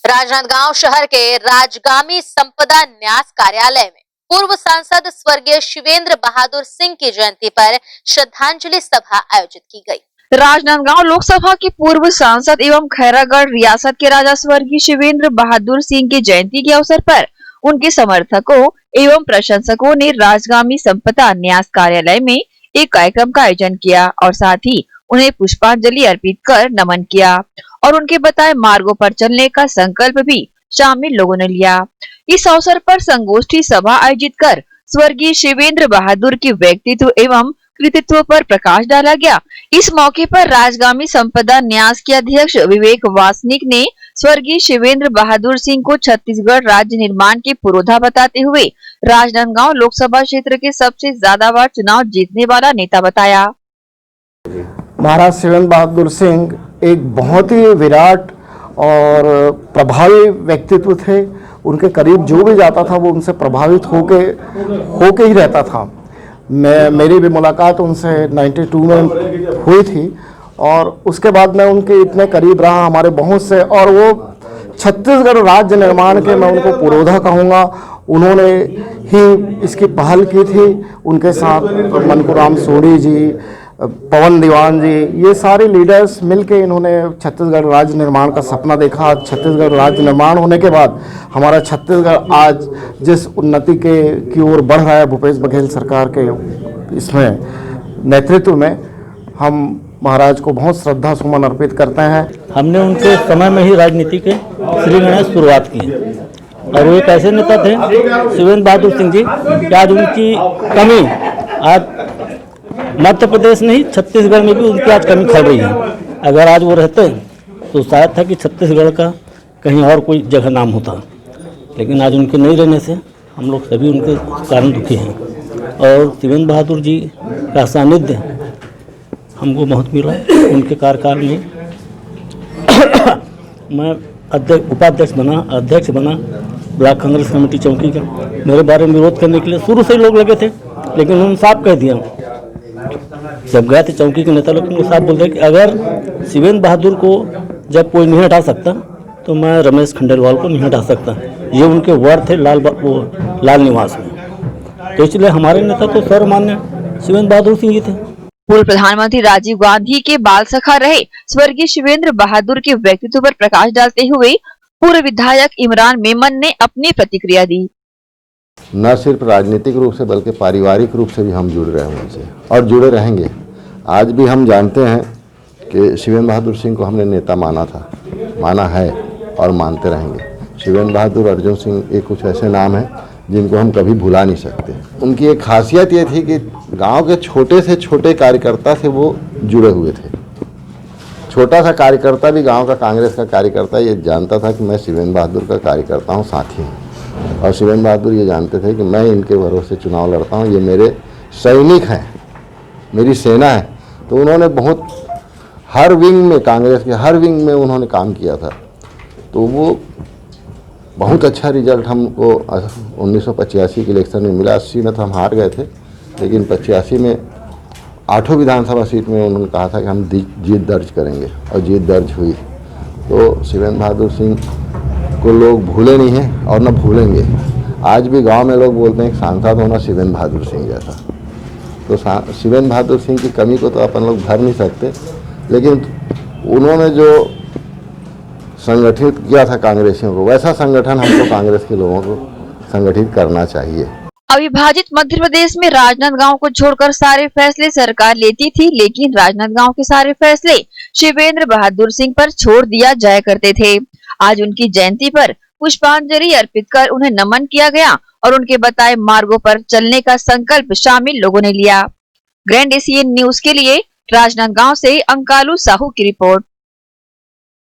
राजनांदगांव शहर के राजगामी संपदा न्यास कार्यालय में पूर्व सांसद स्वर्गीय शिवेंद्र बहादुर सिंह की जयंती पर श्रद्धांजलि सभा आयोजित की गई। राजनांदगांव लोकसभा के पूर्व सांसद एवं खैरागढ़ रियासत के राजा स्वर्गीय शिवेंद्र बहादुर सिंह की जयंती के अवसर पर उनके समर्थकों एवं प्रशंसकों ने राजगामी संपदा न्यास कार्यालय में एक कार्यक्रम का आयोजन किया और साथ ही उन्हें पुष्पांजलि अर्पित कर नमन किया और उनके बताए मार्गों पर चलने का संकल्प भी शामिल लोगों ने लिया। इस अवसर पर संगोष्ठी सभा आयोजित कर स्वर्गीय शिवेंद्र बहादुर के व्यक्तित्व एवं कृतित्व पर प्रकाश डाला गया। इस मौके पर राजगामी संपदा न्यास के अध्यक्ष विवेक वासनिक ने स्वर्गीय शिवेंद्र बहादुर सिंह को छत्तीसगढ़ राज्य निर्माण के पुरोधा बताते हुए राजनांदगांव लोकसभा क्षेत्र के सबसे ज्यादा बार चुनाव जीतने वाला नेता बताया। महाराज शिवेंद्र बहादुर सिंह एक बहुत ही विराट और प्रभावी व्यक्तित्व थे। उनके करीब जो भी जाता था वो उनसे प्रभावित होके ही रहता था। मेरी भी मुलाकात उनसे 92 में हुई थी और उसके बाद मैं उनके इतने करीब रहा, हमारे बहुत से, और वो छत्तीसगढ़ राज्य निर्माण के मैं उनको पुरोधा कहूँगा। उन्होंने ही इसकी पहल की थी। उनके साथ मनकुराम सोढ़ी जी, पवन दीवान जी, ये सारे लीडर्स मिलके इन्होंने छत्तीसगढ़ राज्य निर्माण का सपना देखा। छत्तीसगढ़ राज्य निर्माण होने के बाद हमारा छत्तीसगढ़ आज जिस उन्नति की ओर बढ़ रहा है, भूपेश बघेल सरकार के इसमें नेतृत्व में, हम महाराज को बहुत श्रद्धा सुमन अर्पित करते हैं। हमने उनके समय में ही राजनीति के श्रृंखला शुरुआत की और वो एक ऐसे नेता थे शिवेंद्र बहादुर सिंह जी कि आज उनकी कमी आज मध्य प्रदेश नहीं छत्तीसगढ़ में भी उनकी आज कमी खल रही है। अगर आज वो रहते तो शायद था कि छत्तीसगढ़ का कहीं और कोई जगह नाम होता, लेकिन आज उनके नहीं रहने से हम लोग सभी उनके कारण दुखी हैं और शिवेंद्र बहादुर जी का सानिध्य हमको बहुत मिला। उनके कार्यकाल में मैं उपाध्यक्ष बना, अध्यक्ष बना ब्लॉक कांग्रेस कमेटी चौकी का। मेरे बारे में विरोध करने के लिए शुरू से ही लोग लगे थे, लेकिन उन्होंने साफ कह दिया जब गए थे चौकी के नेता लोग, उनको साफ बोल रहे कि अगर शिवेंद्र बहादुर को जब कोई नहीं हटा सकता तो मैं रमेश खंडेलवाल को नहीं हटा सकता। ये उनके वर्ड थे लाल निवास में। तो इसलिए हमारे नेता तो सर्वमान्य शिवेंद्र बहादुर सिंह जी थे। पूर्व प्रधानमंत्री राजीव गांधी के बाल सखा रहे स्वर्गीय शिवेंद्र बहादुर के व्यक्तित्व पर प्रकाश डालते हुए पूर्व विधायक इमरान मेमन ने अपनी प्रतिक्रिया दी। न सिर्फ राजनीतिक रूप से बल्कि पारिवारिक रूप से भी हम जुड़ रहे हैं उनसे और जुड़े रहेंगे। आज भी हम जानते हैं कि शिवेंद्र बहादुर सिंह को हमने नेता माना था, माना है और मानते रहेंगे। शिवेंद्र बहादुर, अर्जुन सिंह, ये कुछ ऐसे नाम हैं जिनको हम कभी भुला नहीं सकते। उनकी एक खासियत ये थी कि गांव के छोटे से छोटे कार्यकर्ता से वो जुड़े हुए थे। छोटा सा कार्यकर्ता भी, गांव का कांग्रेस का कार्यकर्ता, ये जानता था कि मैं शिवेंद्र बहादुर का कार्यकर्ता हूँ, साथी हूँ। और शिवेंद्र बहादुर ये जानते थे कि मैं इनके भरोसे चुनाव लड़ता हूँ, ये मेरे सैनिक हैं, मेरी सेना है। तो उन्होंने बहुत हर विंग में, कांग्रेस के हर विंग में उन्होंने काम किया था। तो वो बहुत अच्छा रिजल्ट हमको 1985 के इलेक्शन में मिला। 80 में तो हम हार गए थे, लेकिन 85 में 8 विधानसभा सीट में उन्होंने कहा था कि हम जीत दर्ज करेंगे और जीत दर्ज हुई। तो शिवेंद्र बहादुर सिंह को लोग भूले नहीं हैं और न भूलेंगे। आज भी गांव में लोग बोलते हैं कि सांसद होना शिवेंद्र बहादुर सिंह जैसा। तो शिवेंद्र बहादुर सिंह की कमी को तो अपन लोग भर नहीं सकते, लेकिन उन्होंने जो संगठित किया था कांग्रेसियों को, वैसा संगठन हमको कांग्रेस के लोगों को संगठित करना चाहिए। अविभाजित मध्य प्रदेश में राजनांदगांव को छोड़कर सारे फैसले सरकार लेती थी, लेकिन राजनांदगांव के सारे फैसले शिवेंद्र बहादुर सिंह पर छोड़ दिया जाया करते थे। आज उनकी जयंती पर पुष्पांजलि अर्पित कर उन्हें नमन किया गया और उनके बताए मार्गों पर चलने का संकल्प शामिल लोगों ने लिया। ग्रैंड एशियन न्यूज के लिए राजनांदगांव से अंकालू साहू की रिपोर्ट।